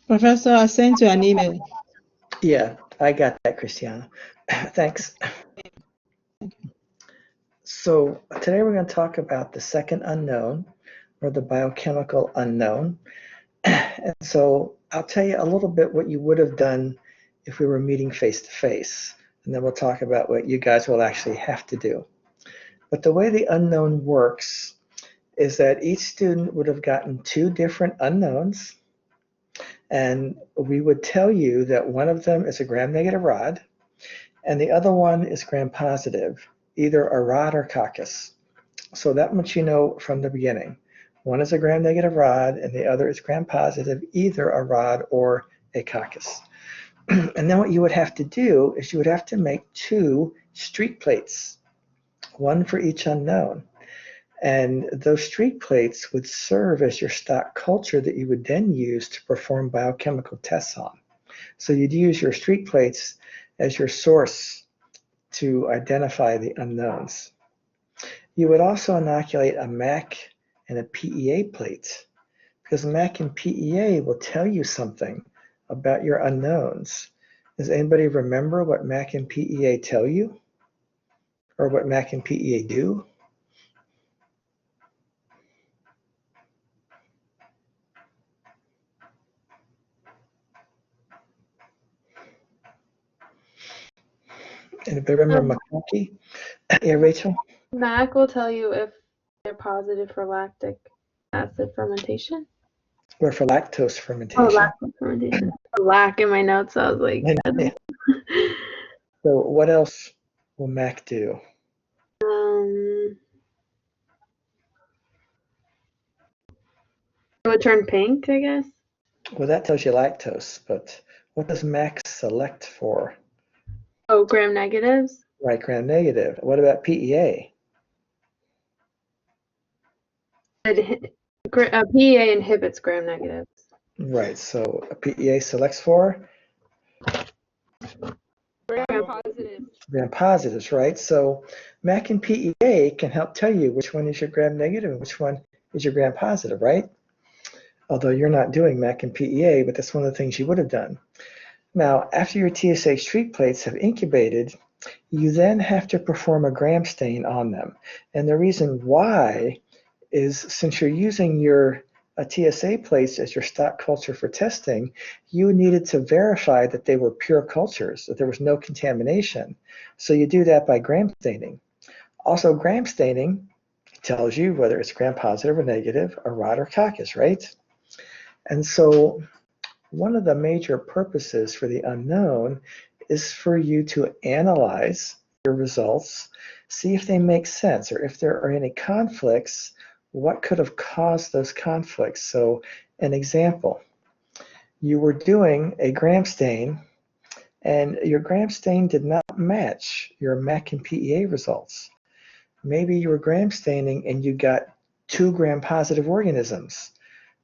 Professor, I sent you an email. Yeah, I got that, Christiana. Thanks. So today we're going to talk about the second unknown, or the biochemical unknown. And so I'll tell you a little bit what you would have done if we were meeting face to face, and then we'll talk about what you guys will actually have to do. But the way the unknown works is that each student would have gotten two different unknowns, and we would tell you that one of them is a gram-negative rod, and the other one is gram-positive, either a rod or coccus. So that much you know from the beginning. One is a gram-negative rod, and the other is gram-positive, either a rod or a coccus. And then what you would have to do is you would have to make two streak plates, one for each unknown. And those streak plates would serve as your stock culture that you would then use to perform biochemical tests on. So you'd use your streak plates as your source to identify the unknowns. You would also inoculate a MAC and a PEA plate, because MAC and PEA will tell you something about your unknowns. Does anybody remember what MAC and PEA tell you? Or what MAC and PEA do? Anybody remember McConkey? Yeah, Rachel? MAC will tell you if they're positive for lactic acid fermentation. Or for lactose fermentation. Oh, lactic fermentation. Lac in my notes, so I was like, yeah. So what else will MAC do? It would turn pink, I guess. Well, that tells you lactose, but what does MAC select for? Oh, gram negatives? Right, gram negative. What about PEA? PEA inhibits gram negatives. Right, so a PEA selects for? Gram positive. Gram positives, right? So MAC and PEA can help tell you which one is your gram negative and which one is your gram positive, right? Although you're not doing MAC and PEA, but that's one of the things you would have done. Now, after your TSH streak plates have incubated, you then have to perform a gram stain on them. And the reason why is, since you're using your TSA plates as your stock culture for testing, you needed to verify that they were pure cultures, that there was no contamination. So you do that by gram staining. Also, gram staining tells you whether it's gram positive or negative, a rod or coccus, right? And so one of the major purposes for the unknown is for you to analyze your results, see if they make sense, or if there are any conflicts, what could have caused those conflicts. So an example, you were doing a gram stain, and your gram stain did not match your MAC and PEA results. Maybe you were gram staining and you got 2 gram positive organisms.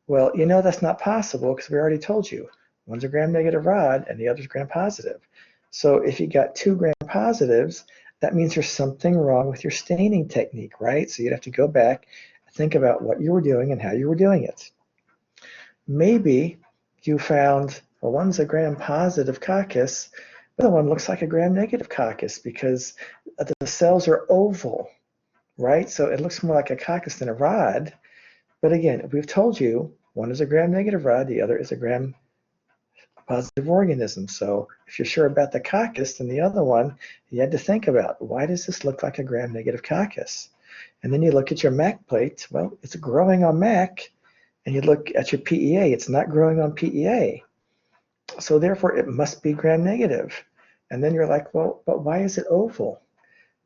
Well, you know that's not possible because we already told you. One's a gram negative rod and the other's gram positive. So if you got 2 gram positives, that means there's something wrong with your staining technique, right? So you'd have to go back and think about what you were doing and how you were doing it. Maybe you found, well, one's a gram positive coccus, the other one looks like a gram negative coccus because the cells are oval, right? So it looks more like a coccus than a rod. But again, we've told you one is a gram-negative rod, the other is a gram-positive organism. So if you're sure about the coccus, then the other one, you had to think about, why does this look like a gram-negative coccus? And then you look at your MAC plate, well, it's growing on MAC, and you look at your PEA, it's not growing on PEA. So therefore, it must be gram-negative. And then you're like, well, but why is it oval?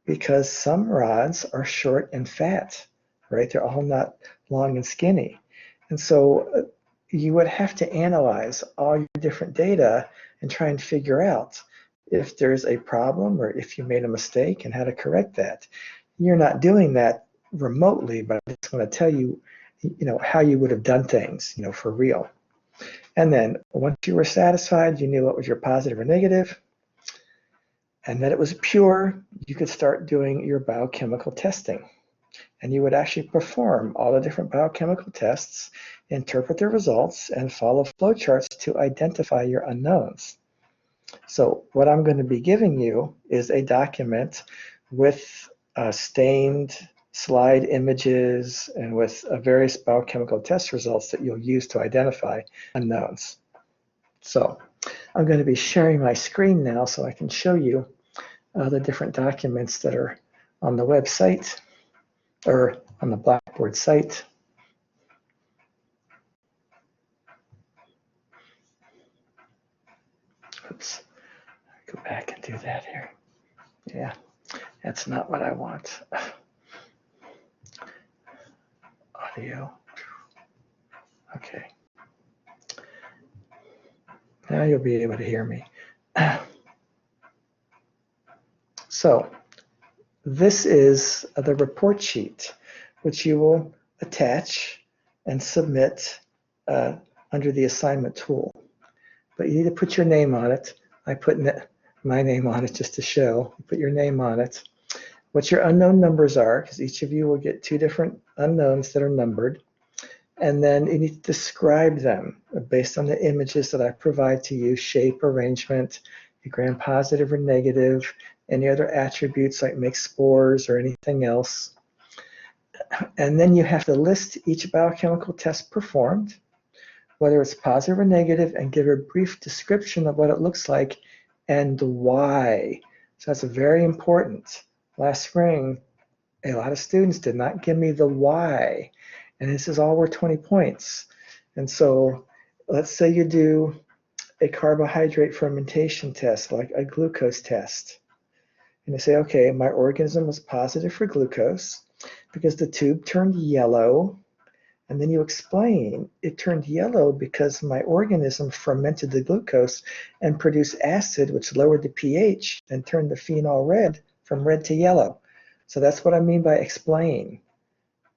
Because some rods are short and fat, right? They're all not long and skinny. And so you would have to analyze all your different data and try and figure out if there's a problem or if you made a mistake and how to correct that. You're not doing that remotely, but I just want to tell you, how you would have done things, for real. And then once you were satisfied, you knew what was your positive or negative, and that it was pure, you could start doing your biochemical testing. And you would actually perform all the different biochemical tests, interpret the results, and follow flowcharts to identify your unknowns. So what I'm going to be giving you is a document with stained slide images and with various biochemical test results that you'll use to identify unknowns. So I'm going to be sharing my screen now so I can show you the different documents that are on the website or on the Blackboard site. Oops, go back and do that here. Yeah, that's not what I want. Audio. Okay. Now you'll be able to hear me. So this is the report sheet, which you will attach and submit under the assignment tool. But you need to put your name on it. I put my name on it just to show. Put your name on it. What your unknown numbers are, because each of you will get 2 different unknowns that are numbered. And then you need to describe them based on the images that I provide to you, shape, arrangement, gram-positive or negative, any other attributes like make spores or anything else. And then you have to list each biochemical test performed, whether it's positive or negative, and give a brief description of what it looks like and why. So that's very important. Last spring, a lot of students did not give me the why, and this is all worth 20 points. And so let's say you do a carbohydrate fermentation test, like a glucose test. And you say, okay, my organism was positive for glucose because the tube turned yellow. And then you explain it turned yellow because my organism fermented the glucose and produced acid, which lowered the pH and turned the phenol red from red to yellow. So that's what I mean by explain,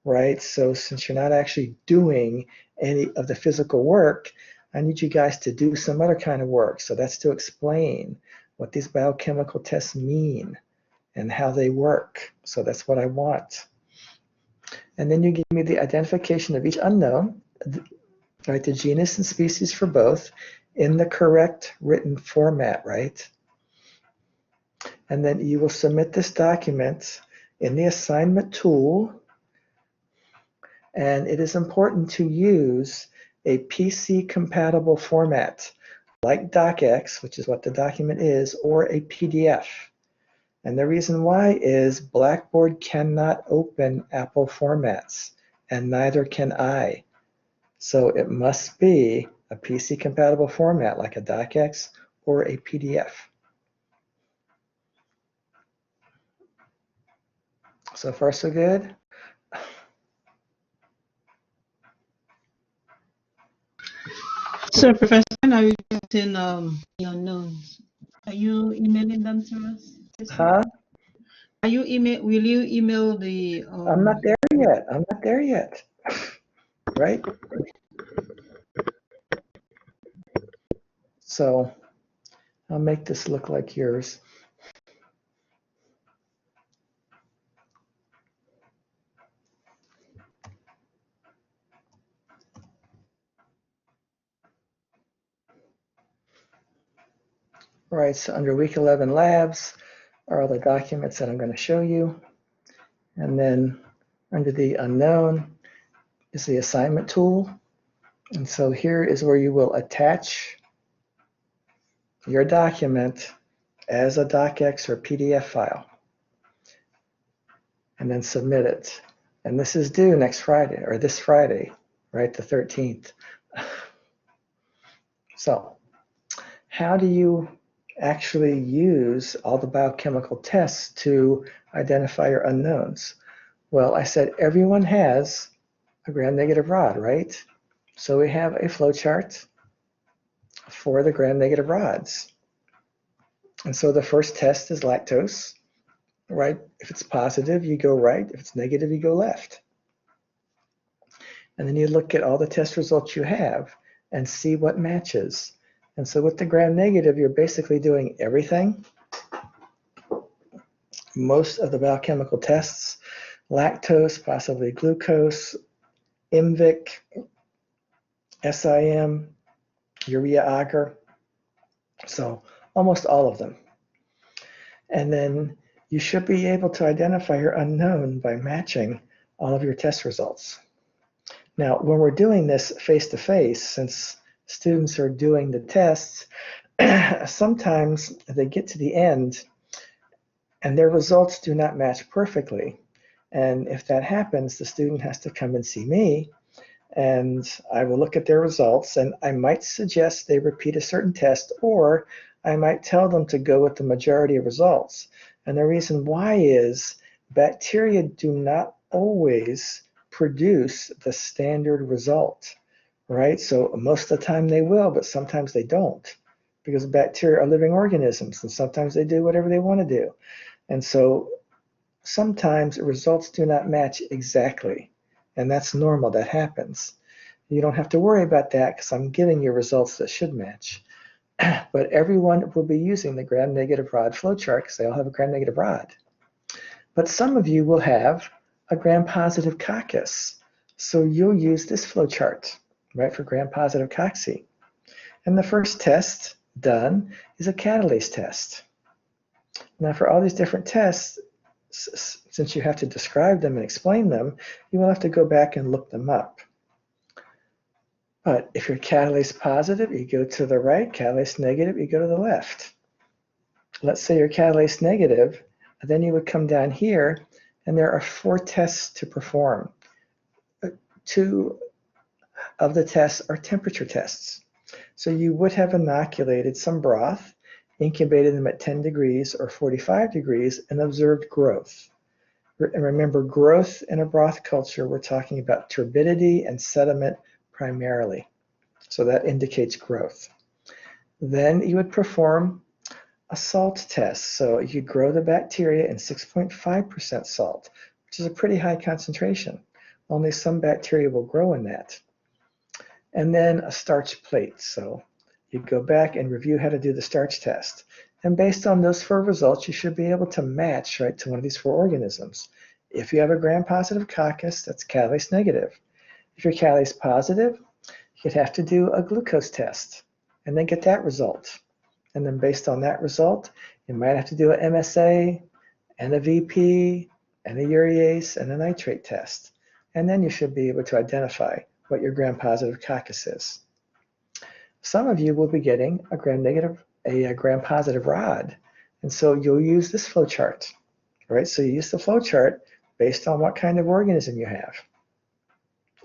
right? So since you're not actually doing any of the physical work, I need you guys to do some other kind of work. So that's to explain what these biochemical tests mean and how they work. So that's what I want. And then you give me the identification of each unknown, right, the genus and species for both, in the correct written format, right? And then you will submit this document in the assignment tool. And it is important to use a PC-compatible format, like DocX, which is what the document is, or a PDF. And the reason why is Blackboard cannot open Apple formats, and neither can I. So it must be a PC-compatible format like a DocX or a PDF. So far, so good? So, Professor, when are you getting the unknowns? Are you emailing them to us? Huh? Are you will you email the I'm not there yet. I'm not there yet. Right? So I'll make this look like yours. All right, so under week 11 labs are all the documents that I'm going to show you. And then under the unknown is the assignment tool. And so here is where you will attach your document as a DocX or PDF file and then submit it. And this is due next Friday, or this Friday, right, the 13th. So how do you actually use all the biochemical tests to identify your unknowns? Well, I said everyone has a gram-negative rod, right? So we have a flow chart for the gram-negative rods. And so the first test is lactose, right? If it's positive, you go right. If it's negative, you go left. And then you look at all the test results you have and see what matches. And so with the gram-negative, you're basically doing everything. Most of the biochemical tests lactose, possibly glucose, MVIC, SIM, urea agar. So almost all of them. And then you should be able to identify your unknown by matching all of your test results. Now, when we're doing this face-to-face, since students are doing the tests, sometimes they get to the end and their results do not match perfectly. And if that happens, the student has to come and see me, and I will look at their results, and I might suggest they repeat a certain test, or I might tell them to go with the majority of results. And the reason why is bacteria do not always produce the standard result, right? So most of the time they will, but sometimes they don't, because bacteria are living organisms, and sometimes they do whatever they want to do. And so sometimes results do not match exactly, and that's normal. That happens. You don't have to worry about that because I'm giving you results that should match. But everyone will be using the gram-negative rod flowchart because they all have a gram-negative rod. But some of you will have a gram-positive coccus, so you'll use this flowchart, right, for gram-positive cocci. And the first test done is a catalase test. Now, for all these different tests, since you have to describe them and explain them, you will have to go back and look them up. But if you're catalase positive, you go to the right. Catalase negative, you go to the left. Let's say you're catalase negative, then you would come down here, and there are 4 tests to perform. 2 of the tests are temperature tests. So you would have inoculated some broth, incubated them at 10 degrees or 45 degrees, and observed growth. And remember, growth in a broth culture, we're talking about turbidity and sediment primarily. So that indicates growth. Then you would perform a salt test. So you grow the bacteria in 6.5% salt, which is a pretty high concentration. Only some bacteria will grow in that. And then a starch plate. So you go back and review how to do the starch test. And based on those 4 results, you should be able to match, right, to one of these 4 organisms. If you have a gram-positive coccus, that's catalase negative. If you're catalase positive, you'd have to do a glucose test and then get that result. And then based on that result, you might have to do an MSA and a VP and a urease and a nitrate test. And then you should be able to identify what your gram-positive coccus is. Some of you will be getting a gram-positive rod. And so you'll use this flow chart, right? So you use the flow chart based on what kind of organism you have.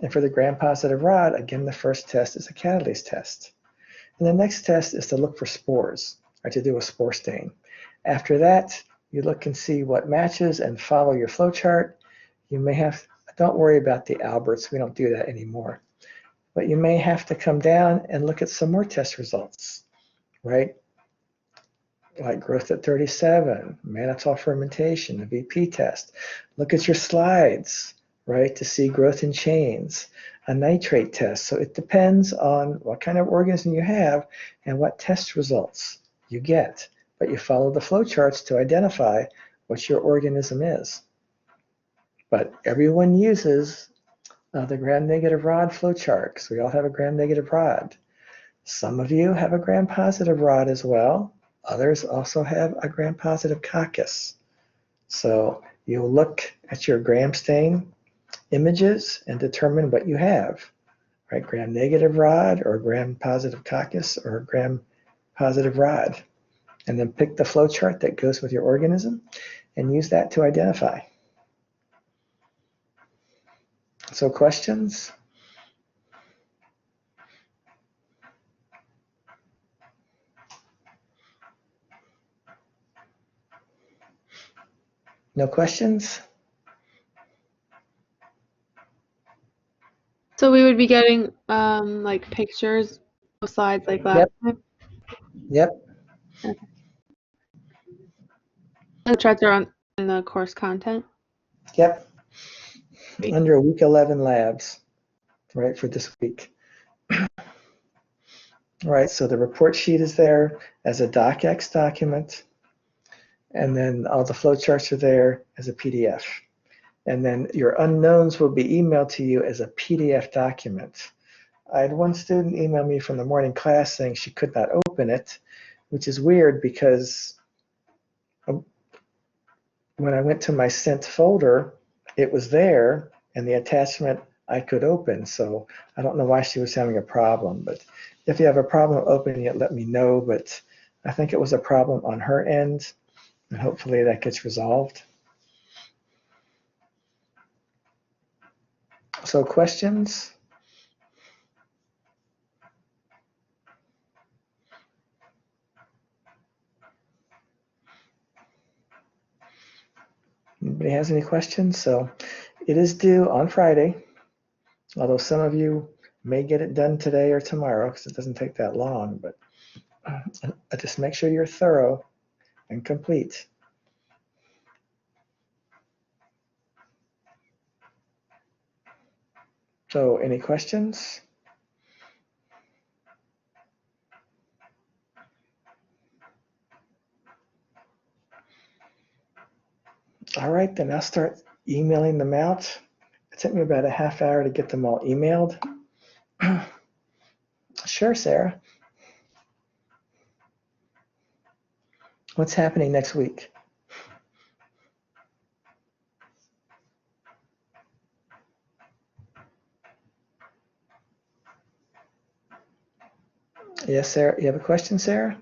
And for the gram-positive rod, again, the first test is a catalase test. And the next test is to look for spores, or to do a spore stain. After that, you look and see what matches and follow your flow chart. You may have, don't worry about the Alberts, we don't do that anymore. But you may have to come down and look at some more test results, right? Like growth at 37, mannitol fermentation, the VP test. Look at your slides, right, to see growth in chains, a nitrate test. So it depends on what kind of organism you have and what test results you get. But you follow the flow charts to identify what your organism is. But everyone uses the gram-negative rod flow chart, because we all have a gram-negative rod. Some of you have a gram-positive rod as well. Others also have a gram-positive coccus. So you'll look at your gram stain images and determine what you have, right? Gram-negative rod or gram-positive coccus or gram-positive rod. And then pick the flow chart that goes with your organism and use that to identify. So questions? No questions? So we would be getting like pictures of slides like last time. Yep. Okay. And the charts are on in the course content. Yep. Great. Under week 11 labs, right, for this week. All right, so the report sheet is there as a docx document, and then all the flowcharts are there as a PDF. And then your unknowns will be emailed to you as a PDF document. I had one student email me from the morning class saying she could not open it, which is weird because when I went to my sent folder, it was there and the attachment I could open. So I don't know why she was having a problem, but if you have a problem opening it, let me know. But I think it was a problem on her end, and hopefully that gets resolved. So questions? Anybody has any questions? So it is due on Friday, although some of you may get it done today or tomorrow because it doesn't take that long, but just make sure you're thorough and complete. So any questions? All right, then I'll start emailing them out. It took me about a half hour to get them all emailed. Sure, Sarah. What's happening next week? Yes, Sarah. You have a question, Sarah?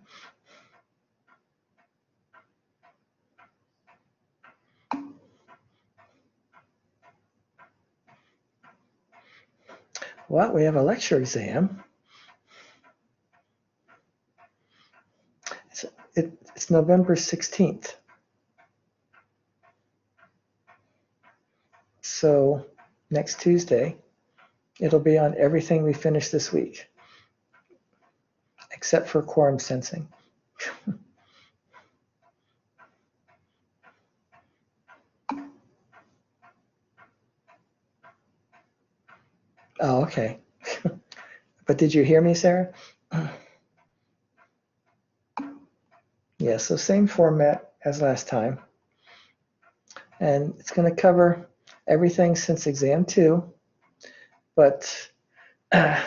Well, we have a lecture exam. It's November 16th. So next Tuesday, it'll be on everything we finished this week, except for quorum sensing. Oh, okay. But did you hear me, Sarah? Yeah, so same format as last time. And it's going to cover everything since exam 2. But let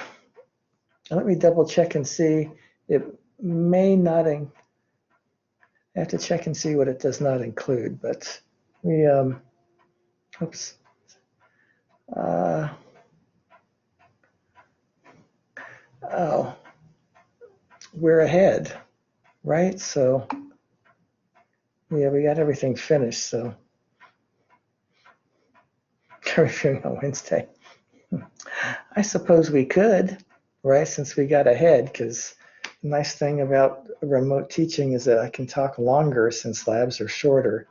me double check and see. It may not, I have to check and see what it does not include. But we, oops. Oh, we're ahead, right? So yeah, we got everything finished. So reviewing on Wednesday. I suppose we could, right? Since we got ahead, because the nice thing about remote teaching is that I can talk longer since labs are shorter.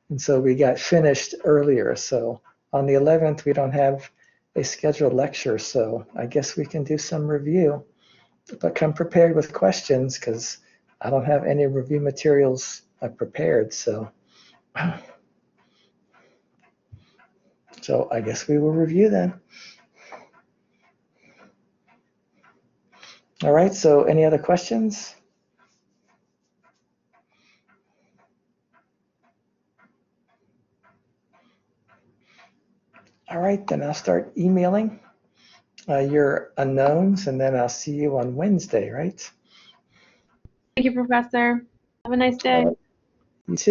And so we got finished earlier. So on the 11th, we don't have a scheduled lecture. So I guess we can do some review, but come prepared with questions because I don't have any review materials prepared. So I guess we will review then. All right, so any other questions? All right, then I'll start emailing your unknowns, and then I'll see you on Wednesday, right? Thank you, Professor. Have a nice day. You too.